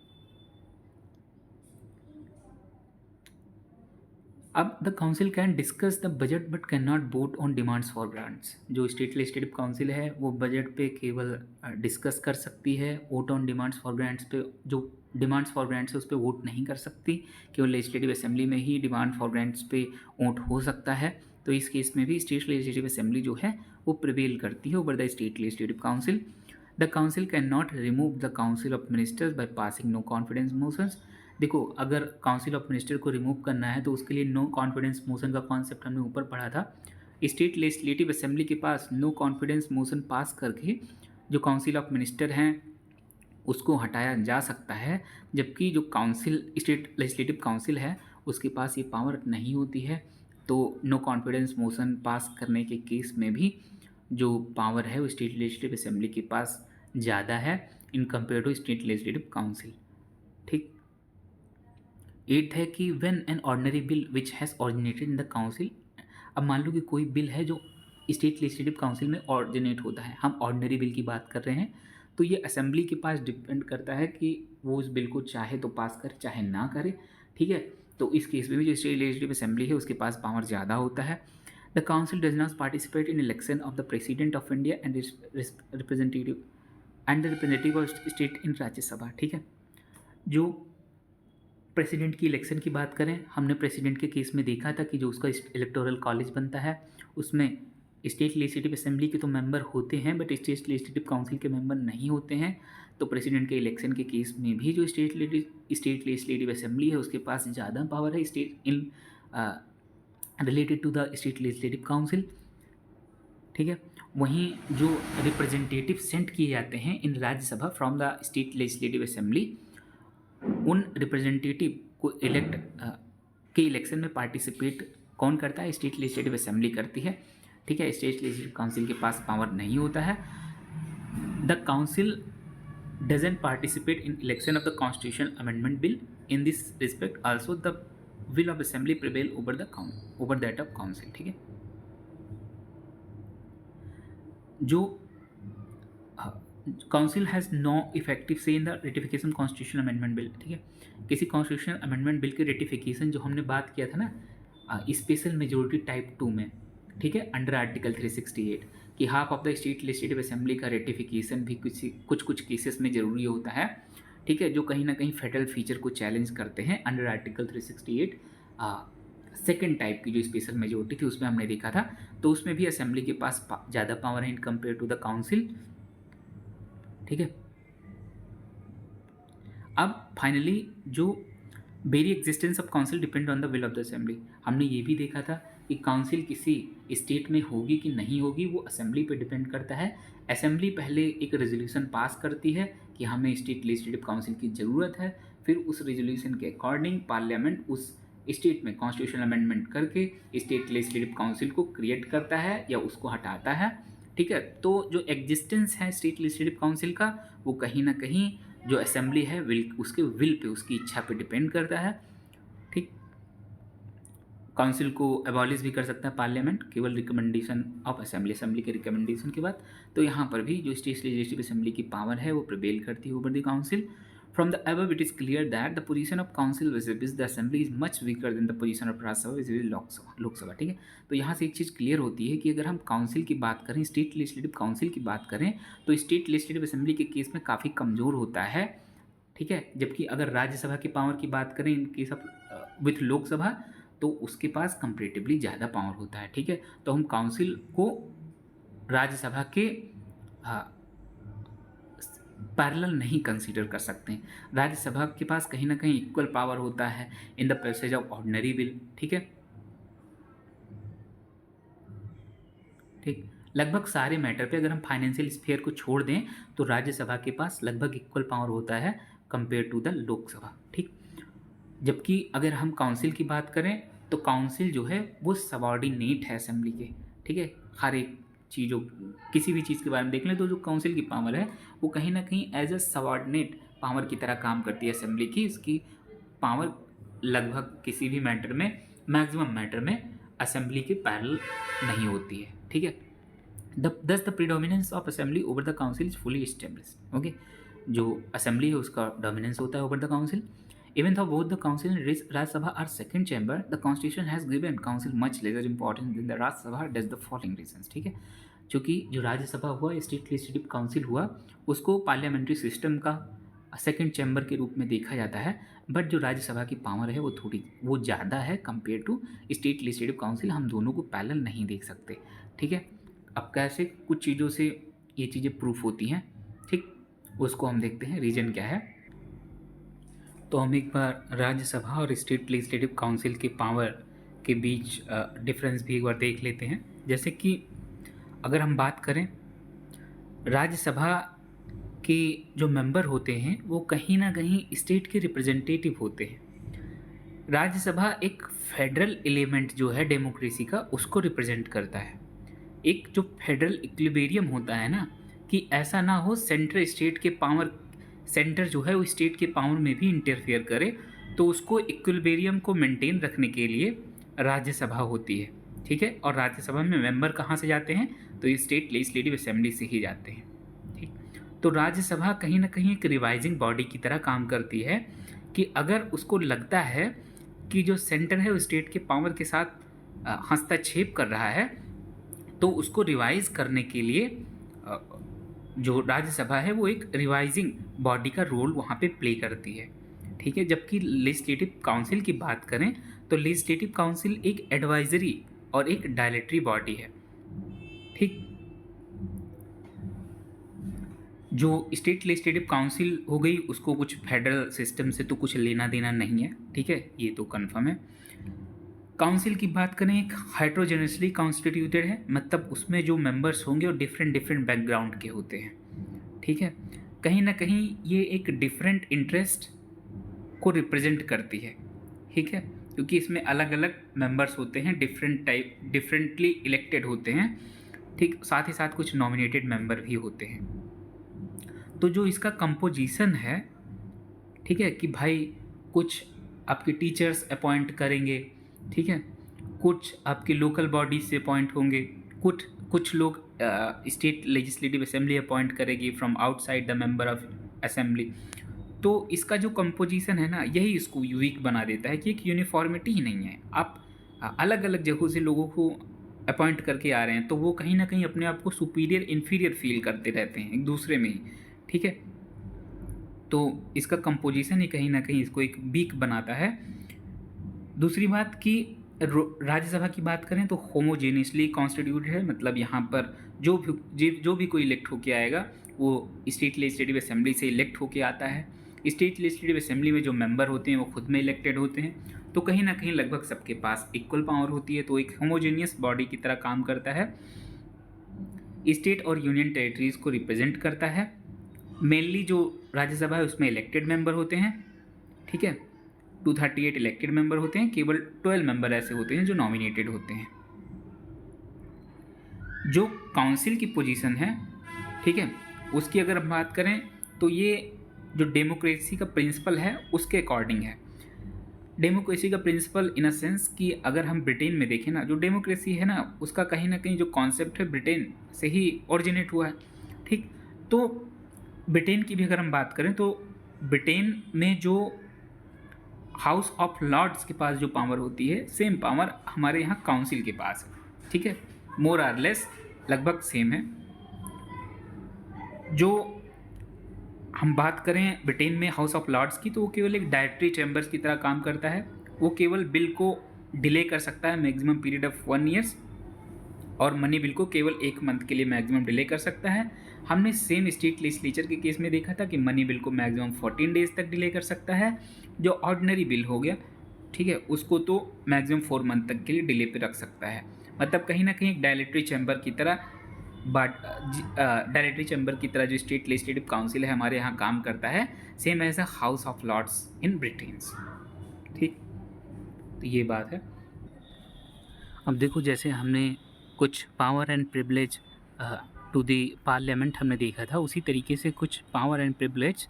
[SPEAKER 1] अब the council can discuss the budget but can not vote on demands for grants. जो स्टेट लेजिस्लेटिव काउंसिल है वो बजट पे केवल डिस्कस कर सकती है, vote on demands for grants पे जो डिमांड्स फॉर ग्रांट्स है उस पर वोट नहीं कर सकती, केवल लेजिस्लेटिव असेंबली में ही डिमांड फॉर ग्रांट्स पे वोट हो सकता है। तो इस केस में भी स्टेट लेजिस्लेटिव असेंबली जो है वो प्रिवेल करती है over the state legislative council. The council can not remove the council of ministers by passing no confidence motions. देखो, अगर काउंसिल ऑफ मिनिस्टर को रिमूव करना है तो उसके लिए नो कॉन्फिडेंस मोशन का कॉन्सेप्ट हमने ऊपर पढ़ा था। स्टेट लेजिस्लेटिव असेंबली के पास नो कॉन्फिडेंस मोशन पास करके जो काउंसिल ऑफ मिनिस्टर हैं उसको हटाया जा सकता है, जबकि जो काउंसिल स्टेट लेजिस्लेटिव काउंसिल है उसके पास ये पावर नहीं होती है। तो नो कॉन्फिडेंस मोशन पास करने के केस में भी जो पावर है वो स्टेट लेजिस्लेटिव असेंबली के पास ज़्यादा है in compare to state legislative council. ठीक, 8 है कि when an ordinary bill which has originated in the council. अब मान लो कि कोई बिल है जो स्टेट लेजिस्लेटिव काउंसिल में ऑरिजिनेट होता है, हम ऑर्डिनरी बिल की बात कर रहे हैं, तो ये असेंबली के पास डिपेंड करता है कि वो उस बिल को चाहे तो पास करे चाहे ना करे। ठीक है, तो इस केस में भी जो स्टेट लेजिस्लेटिव असेंबली है उसके पास पावर ज़्यादा होता है। The council does not participate in election of the president of India and representative of state in Rajya Sabha. ठीक है, जो प्रेसिडेंट की इलेक्शन की बात करें, हमने प्रेसिडेंट के केस में देखा था कि जो उसका इलेक्टोरल कॉलेज बनता है उसमें स्टेट लेजिस्लेटिव असेंबली के तो मेंबर होते हैं बट स्टेट लेजिस्लेटिव काउंसिल के मेंबर नहीं होते हैं। तो प्रेसिडेंट के इलेक्शन के केस में भी जो स्टेट लेजिस्लेटिव असेंबली है उसके पास ज़्यादा पावर है state in related to the state legislative council. ठीक है, वहीं जो रिप्रेजेंटेटिव सेंट किए जाते हैं in Rajya Sabha from the state legislative assembly, उन रिप्रेजेंटेटिव को इलेक्ट के इलेक्शन में पार्टिसिपेट कौन करता है, स्टेट लेजिस्लेटिव असेंबली करती है। ठीक है, स्टेट लेजिस्लेटिव काउंसिल के पास पावर नहीं होता है। The council doesn't participate in election of the constitution amendment bill. In this respect also the will of assembly prevail over that of council. ठीक है, जो काउंसिल हैज़ नो इफेक्टिव से in the ratification constitution amendment bill, ठीक है। किसी constitution amendment bill के ratification जो हमने बात किया था ना स्पेशल मेजोरिटी टाइप 2 में, ठीक है, अंडर आर्टिकल 368 कि half of the state legislative assembly का रेटिफिकेशन भी कुछ केसेस में ज़रूरी होता है, ठीक है, जो कहीं ना कहीं फेडरल फीचर को चैलेंज करते हैं। अंडर आर्टिकल 368 सेकेंड टाइप की जो स्पेशल मेजोरिटी थी उसमें हमने देखा था, तो उसमें भी असेंबली के पास ज़्यादा पावर है in compare to the council, ठीक है। अब फाइनली जो very existence of council depend on the will of the assembly, हमने ये भी देखा था कि काउंसिल किसी स्टेट में होगी कि नहीं होगी वो असेंबली पे डिपेंड करता है। असेंबली पहले एक रेजोल्यूशन पास करती है कि हमें स्टेट लेजिस्लेटिव काउंसिल की ज़रूरत है, फिर उस रेजोल्यूशन के अकॉर्डिंग पार्लियामेंट उस स्टेट में कॉन्स्टिट्यूशन अमेंडमेंट करके स्टेट लेजिस्लेटिव काउंसिल को क्रिएट करता है या उसको हटाता है, ठीक है। तो जो एग्जिस्टेंस है स्टेट लेजिस्लेटिव काउंसिल का वो कहीं ना कहीं जो असेंबली है उसके विल पे, उसकी इच्छा पे डिपेंड करता है, ठीक। काउंसिल को एबॉलिश भी कर सकता है पार्लियामेंट केवल रिकमेंडेशन ऑफ असेंबली के रिकमेंडेशन के बाद। तो यहाँ पर भी जो स्टेट लेजिस्लेटिव असेंबली की पावर है वो प्रिवेल करती है over the council. From the above it is clear that the position of council vis-a-vis the assembly is much weaker than the position of राज्य सभा vis-a-vis लोकसभा, ठीक है। तो यहाँ से एक चीज़ क्लियर होती है कि अगर हम काउंसिल की बात करें, स्टेट लेजिस्लेटिव काउंसिल की बात करें, तो स्टेट लेजिस्लेटिव असेंबली के केस में काफ़ी कमज़ोर होता है, ठीक है। जबकि अगर राज्यसभा की पावर की बात करें in case of with Lok Sabha तो उसके पास कंपेरेटिवली ज़्यादा पावर होता है, ठीक है। तो हम काउंसिल को राज्यसभा के पैरेलल नहीं कंसीडर कर सकते। राज्यसभा के पास कहीं ना कहीं इक्वल पावर होता है in the passage of ordinary bill, ठीक है, ठीक। लगभग सारे मैटर पे अगर हम फाइनेंशियल स्फीयर को छोड़ दें तो राज्यसभा के पास लगभग इक्वल पावर होता है कंपेयर टू द लोकसभा, ठीक। जबकि अगर हम काउंसिल की बात करें तो काउंसिल जो है वो सबॉर्डिनेट है असेंबली के, ठीक है। हर एक चीज़ों किसी भी चीज़ के बारे में देख लें तो जो काउंसिल की पावर है वो कहीं ना कहीं एज अ सबॉर्डिनेट पावर की तरह काम करती है असेंबली की। इसकी पावर लगभग किसी भी मैटर में, मैक्सिमम मैटर में असेंबली के पैरेलल नहीं होती है, ठीक है। दस the predominance of assembly over the council is fully established, okay. जो असेंबली है उसका डोमिनेंस होता है over the council. Even though both the council and Rajya Sabha are second chamber, the constitution has given council much lesser importance than the Rajya Sabha does the following reasons, ठीक है। क्योंकि जो राज्यसभा हुआ state legislative council हुआ उसको parliamentary system का second chamber के रूप में देखा जाता है, बट जो राज्यसभा की पावर है वो ज़्यादा है compare to state legislative council. हम दोनों को पैरेलल नहीं देख सकते, ठीक है। अब कैसे कुछ चीज़ों से ये चीज़ें प्रूफ होती हैं, ठीक, उसको हम देखते हैं रीजन क्या है। तो हम एक बार राज्यसभा और स्टेट लेजिस्लेटिव काउंसिल के पावर के बीच डिफरेंस भी एक बार देख लेते हैं। जैसे कि अगर हम बात करें राज्यसभा के जो मेंबर होते हैं वो कहीं ना कहीं स्टेट के रिप्रेजेंटेटिव होते हैं। राज्यसभा एक फेडरल एलिमेंट जो है डेमोक्रेसी का उसको रिप्रेजेंट करता है। एक जो फेडरल इक्विलिब्रियम होता है ना, कि ऐसा ना हो सेंटर जो है वो स्टेट के पावर में भी इंटरफेयर करे, तो उसको इक्विलिब्रियम को मेंटेन रखने के लिए राज्यसभा होती है, ठीक है। और राज्यसभा में मेंबर कहाँ से जाते हैं तो ये स्टेट लेजिस्लेटिव असेंबली से ही जाते हैं, ठीक। तो राज्यसभा कहीं ना कहीं एक रिवाइजिंग बॉडी की तरह काम करती है कि अगर उसको लगता है कि जो सेंटर है वो स्टेट के पावर के साथ हस्तक्षेप कर रहा है तो उसको रिवाइज करने के लिए जो राज्यसभा है वो एक रिवाइजिंग बॉडी का रोल वहाँ पे प्ले करती है, ठीक है। जबकि लेजिस्लेटिव काउंसिल की बात करें तो लेजिस्लेटिव काउंसिल एक एडवाइजरी और एक डायरेक्टरी बॉडी है, ठीक। जो स्टेट लेजिस्लेटिव काउंसिल हो गई उसको कुछ फेडरल सिस्टम से तो कुछ लेना देना नहीं है, ठीक है, ये तो कन्फर्म है। काउंसिल की बात करें एक हाइड्रोजेनसली कॉन्स्टिट्यूटेड है, मतलब उसमें जो मेंबर्स होंगे वो डिफरेंट बैकग्राउंड के होते हैं, ठीक है। कहीं ना कहीं ये एक डिफरेंट इंटरेस्ट को रिप्रेजेंट करती है, ठीक है, क्योंकि इसमें अलग अलग मेंबर्स होते हैं, डिफरेंटली इलेक्टेड होते हैं, ठीक। साथ ही साथ कुछ नॉमिनेटेड मेंबर भी होते हैं। तो जो इसका कंपोजिशन है, ठीक है, कि भाई कुछ आपके टीचर्स अपॉइंट करेंगे, ठीक है, कुछ आपके लोकल बॉडी से अपॉइंट होंगे, कुछ लोग स्टेट लेजिस्लेटिव असेंबली अपॉइंट करेगी from outside the member of assembly. तो इसका जो कंपोजिशन है ना, यही इसको वीक बना देता है कि एक यूनिफॉर्मिटी ही नहीं है। आप अलग अलग जगहों से लोगों को अपॉइंट करके आ रहे हैं, तो वो कहीं ना कहीं अपने आप को सुपीरियर इन्फीरियर फील करते रहते हैं एक दूसरे में ही, ठीक है। तो इसका कंपोजिशन ही कहीं ना कहीं इसको एक वीक बनाता है। दूसरी बात कि राज्यसभा की बात करें तो होमोजेनियसली कॉन्स्टिट्यूटेड है, मतलब यहाँ पर जो भी कोई इलेक्ट होके आएगा वो स्टेट लेजिस्लेटिव असेंबली से इलेक्ट होके आता है। स्टेट लेजिस्लेटिव असेंबली में जो मेंबर होते हैं वो खुद में इलेक्टेड होते हैं, तो कहीं ना कहीं लगभग सबके पास इक्वल पावर होती है, तो एक होमोजेनियस बॉडी की तरह काम करता है। स्टेट और यूनियन टेरिटरीज को रिप्रेजेंट करता है। मेनली जो राज्यसभा है उसमें इलेक्टेड मेंबर होते हैं, ठीक है। 238 इलेक्टेड मेंबर होते हैं, केवल 12 मेंबर ऐसे होते हैं जो नॉमिनेटेड होते हैं। जो काउंसिल की पोजीशन है, ठीक है, उसकी अगर हम बात करें तो ये जो डेमोक्रेसी का प्रिंसिपल है उसके अकॉर्डिंग है। डेमोक्रेसी का प्रिंसिपल इन अ सेंस कि अगर हम ब्रिटेन में देखें ना, जो डेमोक्रेसी है ना उसका कहीं ना कहीं जो कॉन्सेप्ट है ब्रिटेन से ही ओरिजिनेट हुआ है, ठीक। तो ब्रिटेन की भी अगर हम बात करें तो ब्रिटेन में जो हाउस ऑफ लॉर्ड्स के पास जो पावर होती है, सेम पावर हमारे यहाँ काउंसिल के पास है, ठीक है। मोर आर लेस लगभग सेम है। जो हम बात करें ब्रिटेन में हाउस ऑफ लॉर्ड्स की, तो वो केवल एक डायरेक्टरी चैम्बर्स की तरह काम करता है। वो केवल बिल को डिले कर सकता है मैक्सिमम पीरियड ऑफ 1 ईयर्स, और मनी बिल को केवल 1 मंथ के लिए मैक्सिमम डिले कर सकता है। हमने सेम स्टेट लेजिस्लेचर के केस में देखा था कि मनी बिल को मैक्सिमम 14 डेज तक डिले कर सकता है। जो ऑर्डिनरी बिल हो गया, ठीक है, उसको तो मैक्सिमम 4 मंथ तक के लिए डिले पे रख सकता है। मतलब कहीं ना कहीं एक डायरेक्टरी चैम्बर की तरह, बट डायरेक्टरी चैम्बर की तरह जो स्टेट लेजिस्लेटिव काउंसिल है हमारे यहाँ काम करता है, same as a house of lords in Britain, ठीक। तो ये बात है। अब देखो, जैसे हमने कुछ power and privilege to the parliament हमने देखा था, उसी तरीके से कुछ पावर एंड प्रिविलेज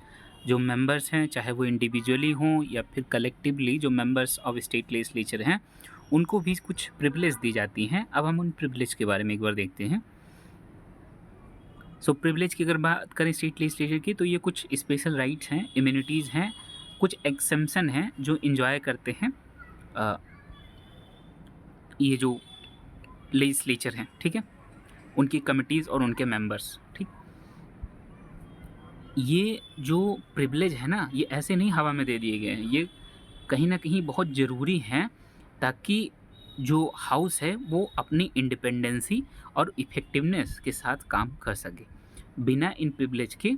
[SPEAKER 1] जो मेंबर्स हैं, चाहे वो इंडिविजुअली हों या फिर कलेक्टिवली जो मेंबर्स ऑफ स्टेट लेजिस्लेचर हैं, उनको भी कुछ प्रिविलेज दी जाती हैं। अब हम उन प्रिविलेज के बारे में एक बार देखते हैं। सो प्रिविलेज की अगर बात करें स्टेट लेजिस्लेचर की, तो ये कुछ स्पेशल राइट्स हैं, इम्यूनिटीज़ हैं, कुछ एक्सेम्पशन हैं जो इंजॉय करते हैं ये जो लेजिस्लेचर हैं, ठीक है, उनकी कमिटीज़ और उनके मेंबर्स, ठीक। ये जो प्रिविलेज है ना, ये ऐसे नहीं हवा में दे दिए गए हैं, ये कहीं ना कहीं बहुत ज़रूरी हैं ताकि जो हाउस है वो अपनी इंडिपेंडेंसी और इफ़ेक्टिवनेस के साथ काम कर सके। बिना इन प्रिविलेज के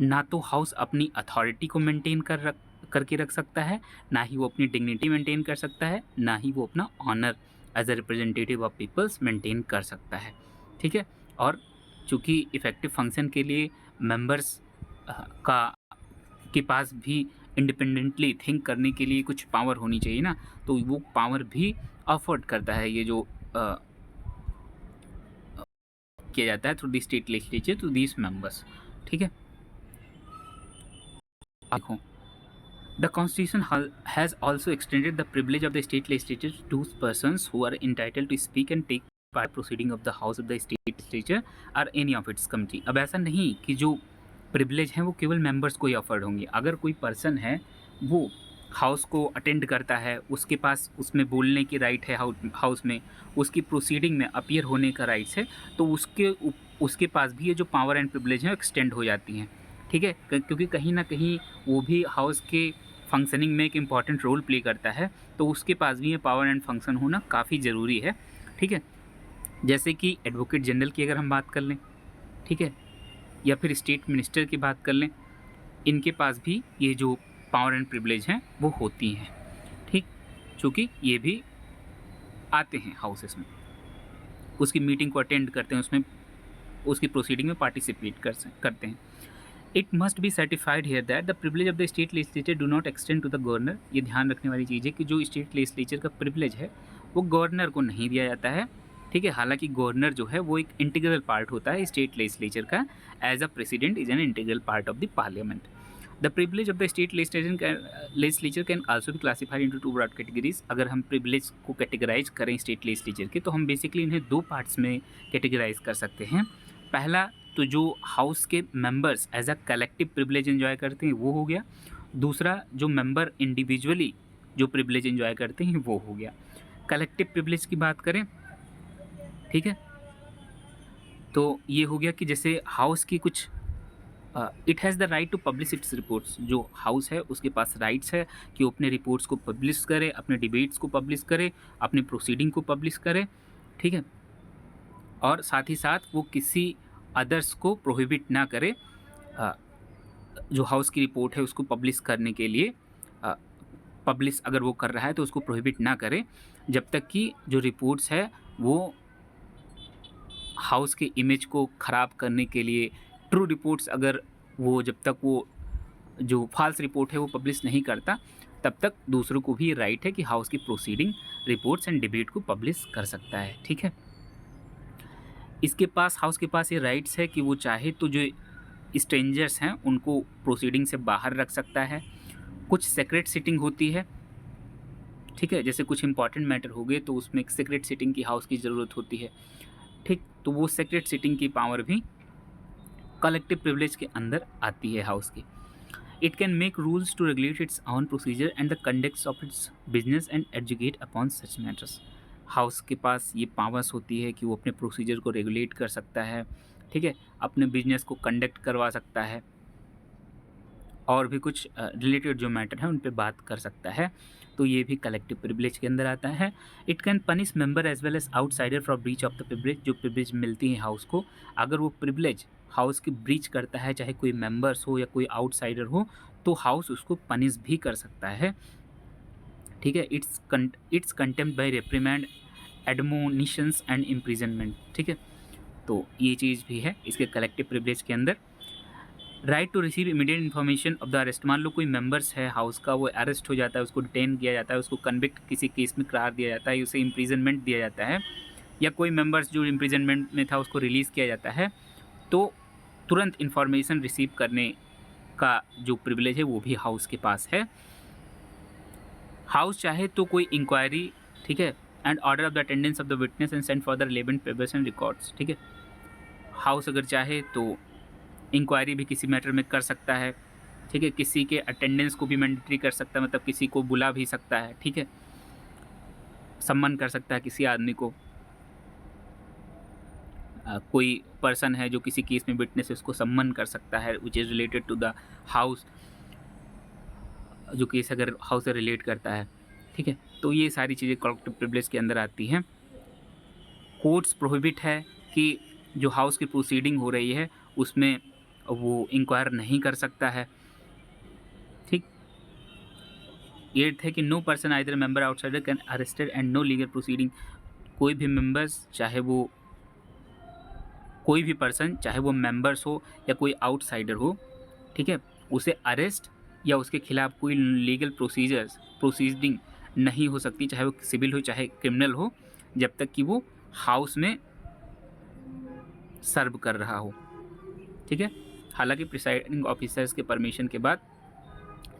[SPEAKER 1] ना तो हाउस अपनी अथॉरिटी को मेंटेन करके रख सकता है, ना ही वो अपनी डिग्निटी मेंटेन कर सकता है, ना ही वो अपना honour as a representative of peoples maintain कर सकता है, ठीक है। और चूँकि इफ़ेक्टिव फंक्शन के लिए मेंबर्स का के पास भी इंडिपेंडेंटली थिंक करने के लिए कुछ पावर होनी चाहिए ना, तो वो पावर भी अफोर्ड करता है ये जो किया जाता है through the state legislature to these members, ठीक है। देखो, the constitution has also extended the privilege of the state legislature to those persons who are entitled to speak and take part proceeding of the house of the state legislature or any of its committee। अब ऐसा नहीं कि जो privilege हैं वो केवल members को ही offered होंगे। अगर कोई पर्सन है वो हाउस को अटेंड करता है, उसके पास उसमें बोलने की राइट है, हाउस में उसकी प्रोसीडिंग में अपीयर होने का राइट्स है, तो उसके पास भी ये जो पावर एंड प्रिविलेज हैं एक्सटेंड हो जाती हैं, ठीक है। क्योंकि कहीं ना कहीं वो भी हाउस के फंक्शनिंग में एक इम्पॉर्टेंट रोल प्ले करता है, तो उसके पास भी ये पावर एंड फंक्शन होना काफ़ी ज़रूरी है, ठीक है। जैसे कि एडवोकेट जनरल की अगर हम बात कर लें, ठीक है, या फिर स्टेट मिनिस्टर की बात कर लें, इनके पास भी ये जो पावर एंड प्रिविलेज हैं वो होती हैं, ठीक। चूँकि ये भी आते हैं हाउसेस में, उसकी मीटिंग को अटेंड करते हैं, उसमें उसकी प्रोसीडिंग में पार्टिसिपेट करते हैं। It must be certified here that the privilege of the state legislature do not extend to the governor. ये ध्यान रखने वाली चीज़ है कि जो स्टेट लेजिस्लेचर का प्रिविलेज है वो गवर्नर को नहीं दिया जाता है, ठीक है। हालांकि गवर्नर जो है वो एक इंटीग्रल पार्ट होता है स्टेट लेजिस्लेचर का, as a president is an integral part of the parliament. The privilege of the state legislature can also be classified into two broad categories. अगर हम प्रिविलेज को कैटेगराइज करें स्टेट लेजिस्लेचर के, तो हम बेसिकली इन्हें दो पार्ट्स में कैटेगराइज कर सकते हैं। पहला तो जो हाउस के members as a collective privilege enjoy करते हैं वो हो गया। दूसरा जो मेंबर इंडिविजुअली जो प्रिविलेज एंजॉय करते हैं वो हो गया। कलेक्टिव प्रिविलेज की बात करें, ठीक है, तो ये हो गया कि जैसे हाउस की कुछ it has the right to publish its reports. जो हाउस है उसके पास राइट्स है कि वो अपने रिपोर्ट्स को पब्लिश करे, अपने डिबेट्स को पब्लिश करे, अपनी प्रोसीडिंग को पब्लिश करे, ठीक है, और साथ ही साथ वो किसी अदर्स को प्रोहिबिट ना करे जो हाउस की रिपोर्ट है उसको पब्लिश करने के लिए। पब्लिश अगर वो कर रहा है तो उसको प्रोहिबिट ना करे जब तक कि जो रिपोर्ट्स है वो हाउस के इमेज को ख़राब करने के लिए, ट्रू रिपोर्ट्स अगर वो जब तक वो जो फॉल्स रिपोर्ट है वो पब्लिश नहीं करता, तब तक दूसरों को भी राइट है कि हाउस की प्रोसीडिंग, रिपोर्ट्स एंड डिबेट को पब्लिश कर सकता है, ठीक है। इसके पास, हाउस के पास ये राइट्स है कि वो चाहे तो जो स्ट्रेंजर्स हैं उनको प्रोसीडिंग से बाहर रख सकता है। कुछ सेक्रेट सिटिंग होती है, ठीक है, जैसे कुछ इंपॉर्टेंट मैटर हो गए तो उसमें एक सेक्रेट सिटिंग की हाउस की ज़रूरत होती है, ठीक, तो वो सेक्रेट सिटिंग की पावर भी कलेक्टिव प्रिविलेज के अंदर आती है हाउस की। It can make rules to regulate its own procedure and the conduct of its business and educate upon such matters. House के पास ये पावर्स होती है कि वो अपने प्रोसीजर को रेगुलेट कर सकता है, ठीक है, अपने बिजनेस को कंडक्ट करवा सकता है और भी कुछ रिलेटेड जो मैटर है उन पे बात कर सकता है, तो ये भी कलेक्टिव प्रिविलेज के अंदर आता है। It can punish member as well as outsider for breach of the privilege. जो प्रिविलेज मिलती है हाउस को, अगर वो प्रिविलेज हाउस की ब्रीच करता है, चाहे कोई मेंबर्स हो या कोई आउटसाइडर हो, तो हाउस उसको पनिश भी कर सकता है, ठीक है। It's contempt by reprimand, admonitions and imprisonment, ठीक है, तो ये चीज़ भी है इसके कलेक्टिव प्रिविलेज के अंदर। Right to receive immediate information of the arrest. मान लो कोई मेंबर्स है हाउस का, वो अरेस्ट हो जाता है, उसको डिटेन किया जाता है, उसको कन्विक्ट किसी केस में करार दिया जाता है, उसे इम्प्रिजनमेंट दिया जाता है, या कोई मेंबर्स जो इम्प्रिजनमेंट में था उसको रिलीज़ किया जाता है, तो तुरंत इन्फॉर्मेशन रिसीव करने का जो प्रिविलेज है वो भी हाउस के पास है। हाउस चाहे तो कोई इंक्वायरी, ठीक है, and order of the attendance of the witness and send for the relevant papers and records, ठीक है। हाउस अगर चाहे तो इंक्वायरी भी किसी मैटर में कर सकता है, ठीक है, किसी के अटेंडेंस को भी मैंडेटरी कर सकता है, मतलब किसी को बुला भी सकता है, ठीक है, सम्मन कर सकता है किसी आदमी को। कोई पर्सन है जो किसी केस में विटनेस है उसको सम्मन कर सकता है which is related to the house, जो केस अगर हाउस से रिलेट करता है, ठीक है, तो ये सारी चीज़ें कलेक्टिव प्रिविलेज के अंदर आती हैं। कोर्ट्स प्रोहिबिट है कि जो हाउस की प्रोसीडिंग हो रही है उसमें वो इंक्वायर नहीं कर सकता है, ठीक। एट्थ है कि no person either member outsider can arrested and no legal proceeding. कोई भी मेंबर्स, चाहे वो कोई भी पर्सन, चाहे वो मेंबर्स हो या कोई आउटसाइडर हो, ठीक है, उसे अरेस्ट या उसके खिलाफ कोई लीगल प्रोसीडिंग नहीं हो सकती, चाहे वो सिविल हो चाहे क्रिमिनल हो, जब तक कि वो हाउस में सर्व कर रहा हो, ठीक है। हालांकि प्रिसाइडिंग ऑफिसर्स के परमिशन के बाद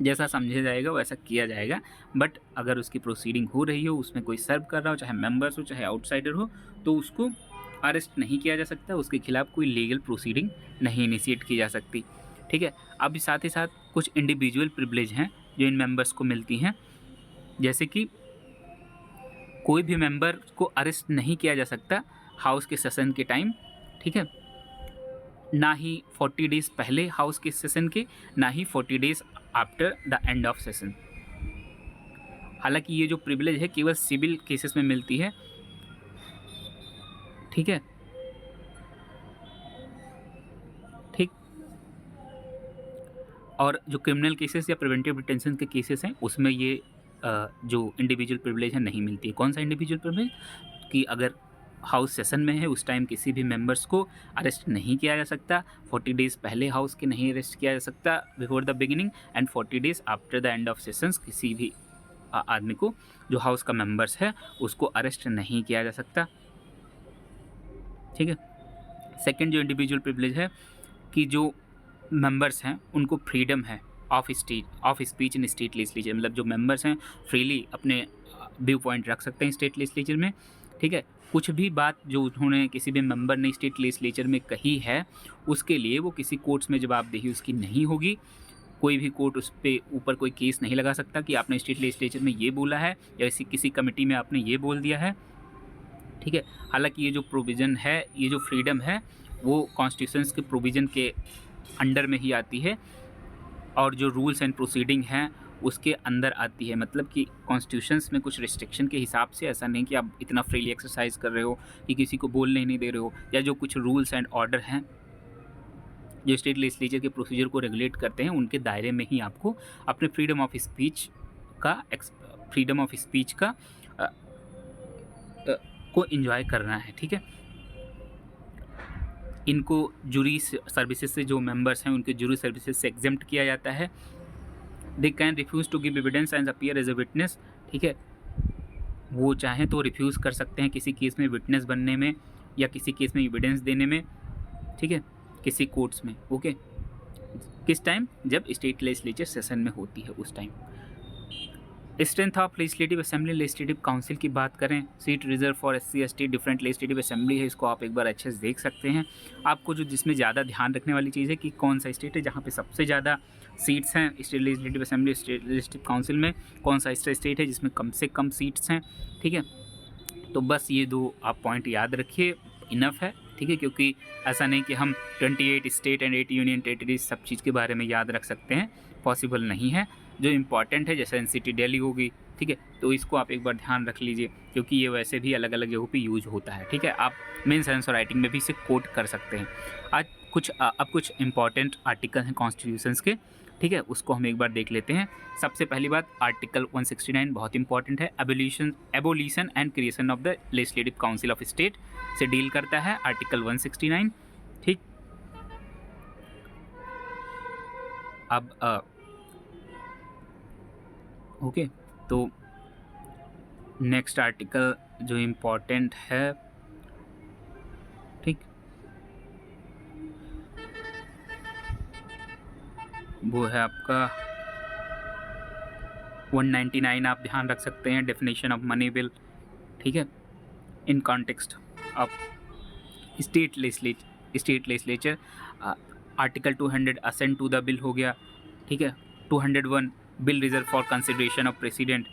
[SPEAKER 1] जैसा समझा जाएगा वैसा किया जाएगा, बट अगर उसकी प्रोसीडिंग हो रही हो, उसमें कोई सर्व कर रहा हो, चाहे मेंबर्स हो चाहे आउटसाइडर हो, तो उसको अरेस्ट नहीं किया जा सकता, उसके खिलाफ कोई लीगल प्रोसीडिंग नहीं इनिशिएट की जा सकती, ठीक है। अब साथ ही साथ कुछ इंडिविजुअल प्रिविलेज हैं जो इन मेंबर्स को मिलती हैं, जैसे कि कोई भी मेंबर को अरेस्ट नहीं किया जा सकता हाउस के सेशन के टाइम, ठीक है, ना ही 40 डेज पहले हाउस के सेशन के, ना ही 40 days after the end of session. हालांकि ये जो प्रिविलेज है केवल सिविल केसेस में मिलती है, ठीक है, ठीक। और जो क्रिमिनल केसेस या प्रिवेंटिव डिटेंशन के केसेस हैं उसमें ये जो इंडिविजुअल प्रिविलेज है नहीं मिलती है। कौन सा इंडिविजुअल प्रिविलेज? कि अगर हाउस सेशन में है उस टाइम किसी भी मेंबर्स को अरेस्ट नहीं किया जा सकता, 40 डेज़ पहले हाउस के नहीं अरेस्ट किया जा सकता before the beginning, and 40 days after the end of sessions किसी भी आदमी को जो हाउस का मेंबर्स है उसको अरेस्ट नहीं किया जा सकता, ठीक है। सेकेंड जो इंडिविजुअल प्रिविलेज है कि जो मेंबर्स हैं उनको फ्रीडम है of speech in state legislature, मतलब जो मेंबर्स हैं फ्रीली अपने व्यू पॉइंट रख सकते हैं स्टेट लेजिस्लेचर में, ठीक है। कुछ भी बात जो उन्होंने किसी भी मेंबर ने स्टेट लेजिस्लेचर में कही है उसके लिए वो किसी कोर्ट्स में जवाबदेही उसकी नहीं होगी। कोई भी कोर्ट उस पर ऊपर कोई केस नहीं लगा सकता कि आपने स्टेट लेजिस्लेचर में ये बोला है या किसी कमेटी में आपने ये बोल दिया है, ठीक है। हालांकि ये जो प्रोविज़न है, ये जो फ्रीडम है वो कॉन्स्टिट्यूशंस के प्रोविज़न के अंडर में ही आती है और जो रूल्स एंड प्रोसीडिंग हैं उसके अंदर आती है। मतलब कि कॉन्स्टिट्यूशंस में कुछ रिस्ट्रिक्शन के हिसाब से, ऐसा नहीं कि आप इतना फ्रीली एक्सरसाइज कर रहे हो कि किसी को बोलने ही नहीं दे रहे हो, या जो कुछ रूल्स एंड ऑर्डर हैं जो स्टेट लेजिस्लेचर के प्रोसीजर को रेगुलेट करते हैं उनके दायरे में ही आपको अपने फ्रीडम ऑफ स्पीच का को एंजॉय करना है, ठीक है। इनको जूरी सर्विसेज से, जो मेंबर्स हैं उनके जूरी सर्विसेज से एग्जेम्प्ट किया जाता है। They can refuse to give evidence and appear as a witness, ठीक है। वो चाहें तो रिफ्यूज़ कर सकते हैं किसी केस में विटनेस बनने में या किसी केस में एविडेंस देने में, ठीक है, किसी कोर्ट्स में, ओके। किस टाइम? जब स्टेट लेजिस्लेचर सेशन में होती है उस time. Strength of legislative assembly, legislative council की बात करें, seat reserve for SC ST, different legislative assembly है, इसको आप एक बार अच्छे से देख सकते हैं। आपको जो जिसमें ज़्यादा ध्यान रखने वाली चीज़ है कि कौन सा स्टेट है जहाँ पे सबसे ज़्यादा सीट्स हैं state legislative assembly, state legislative council में, कौन सा स्टेट है जिसमें कम से कम सीट्स हैं, ठीक है। तो बस ये दो आप पॉइंट याद रखिए, इनफ है, ठीक है। क्योंकि ऐसा नहीं कि हम 28 स्टेट एंड 8 यूनियन टेरिटरीज सब चीज़ के बारे में याद रख सकते हैं, पॉसिबल नहीं है। जो इम्पॉर्टेंट है जैसे NCT दिल्ली होगी, ठीक है, तो इसको आप एक बार ध्यान रख लीजिए क्योंकि ये वैसे भी अलग अलग जगहों पे यूज होता है, ठीक है। आप मेंस आंसर राइटिंग में भी इसे कोट कर सकते हैं। आज अब कुछ इंपॉर्टेंट आर्टिकल हैं कॉन्स्टिट्यूशंस के, ठीक है, उसको हम एक बार देख लेते हैं। सबसे पहली बात, आर्टिकल 169 बहुत इंपॉर्टेंट है, abolition and creation of the legislative council of state से डील करता है आर्टिकल 169, ठीक। अब ओके, तो नेक्स्ट आर्टिकल जो इम्पोर्टेंट है, ठीक, वो है आपका 199, आप ध्यान रख सकते हैं, डेफिनेशन ऑफ मनी बिल, ठीक है, in context of state legislature. Article 200 assent to the bill हो गया, ठीक है। 201 bill reserve for consideration of president.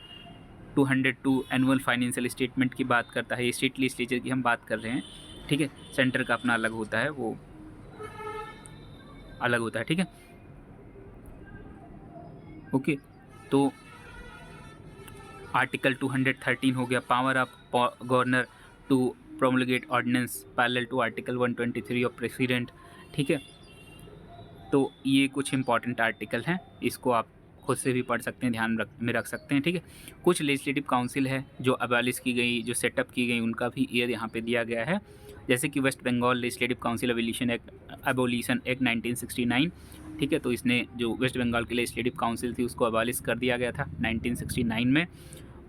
[SPEAKER 1] 202 annual financial statement की बात करता है, स्टेट लेजिस्लेचर की हम बात कर रहे हैं, ठीक है। सेंटर का अपना अलग होता है, वो अलग होता है, ठीक है, ओके। तो आर्टिकल 213 हो गया, power of governor to promulgate ordinance parallel to article 123 of president, ठीक है। तो ये कुछ इंपॉर्टेंट आर्टिकल हैं, इसको आप खुद से भी पढ़ सकते हैं, ध्यान में रख सकते हैं, ठीक है। कुछ लेजिस्लेटिव काउंसिल है जो अबॉलिश की गई, जो सेटअप की गई, उनका भी ईयर यहाँ पे दिया गया है, जैसे कि West Bengal legislative council abolition act 1969, ठीक है। तो इसने जो वेस्ट बंगाल की लेजिस्लेटिव काउंसिल थी उसको अबॉलिश कर दिया गया था 1969 में।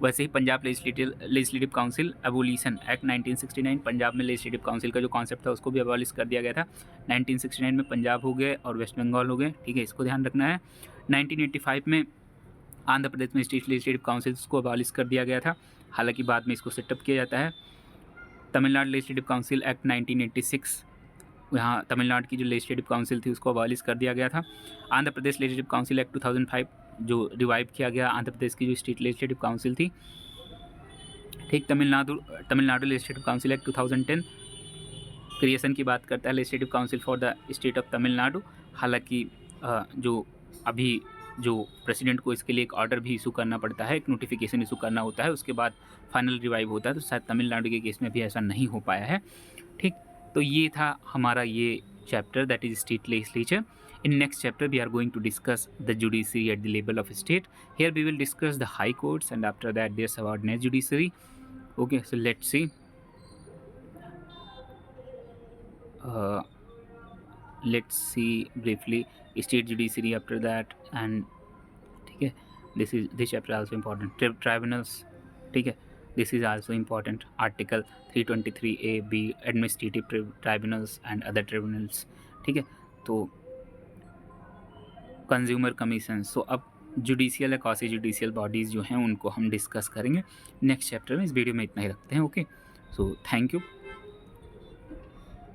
[SPEAKER 1] वैसे ही Punjab legislative council abolition act 1969, Punjab में लेजिस्लेटिव काउंसिल का जो कॉन्सेप्ट था उसको भी अबॉलिश कर दिया गया था 1969 में। पंजाब हो गए और वेस्ट बंगाल हो गए, ठीक है, इसको ध्यान रखना है। 1985 में आंध्र प्रदेश में स्टेट लेजिस्लेटिव काउंसिल को अबॉलिश कर दिया गया था, हालांकि बाद में इसको सेटअप किया जाता है। तमिलनाडु लेजिस्लेटिव काउंसिल एक्ट 1986, यहाँ तमिलनाडु की जो लेजिस्लेटिव काउंसिल थी उसको अबॉलिश कर दिया गया था। Andhra Pradesh legislative council act 2005 जो रिवाइव किया गया आंध्र प्रदेश की जो स्टेट लेजिस्लेटिव काउंसिल थी, ठीक। Tamil Nadu legislative council act 2010 creation की बात करता है, legislative council for the state of Tamil Nadu. हालांकि जो अभी जो प्रेसिडेंट को इसके लिए एक ऑर्डर भी इशू करना पड़ता है, एक नोटिफिकेशन इशू करना होता है, उसके बाद फाइनल रिवाइव होता है, तो शायद तमिलनाडु के केस में भी ऐसा नहीं हो पाया है, ठीक। तो ये था हमारा ये chapter, that is state legislature. In next chapter we are going to discuss the judiciary at the level of state. Here we will discuss the high courts and after that their subordinate judiciary. Okay, so let's see. Let's see briefly state judiciary after that, and ठीक है, this chapter also important. Tribunals, ठीक है, this is also important. Article 323A(b) administrative tribunals and other tribunals, ठीक है। तो consumer commission. सो अब judicial या quasi judicial bodies जो हैं उनको हम डिस्कस करेंगे नेक्स्ट चैप्टर में। इस वीडियो में इतना ही रखते हैं। Okay, so thank you.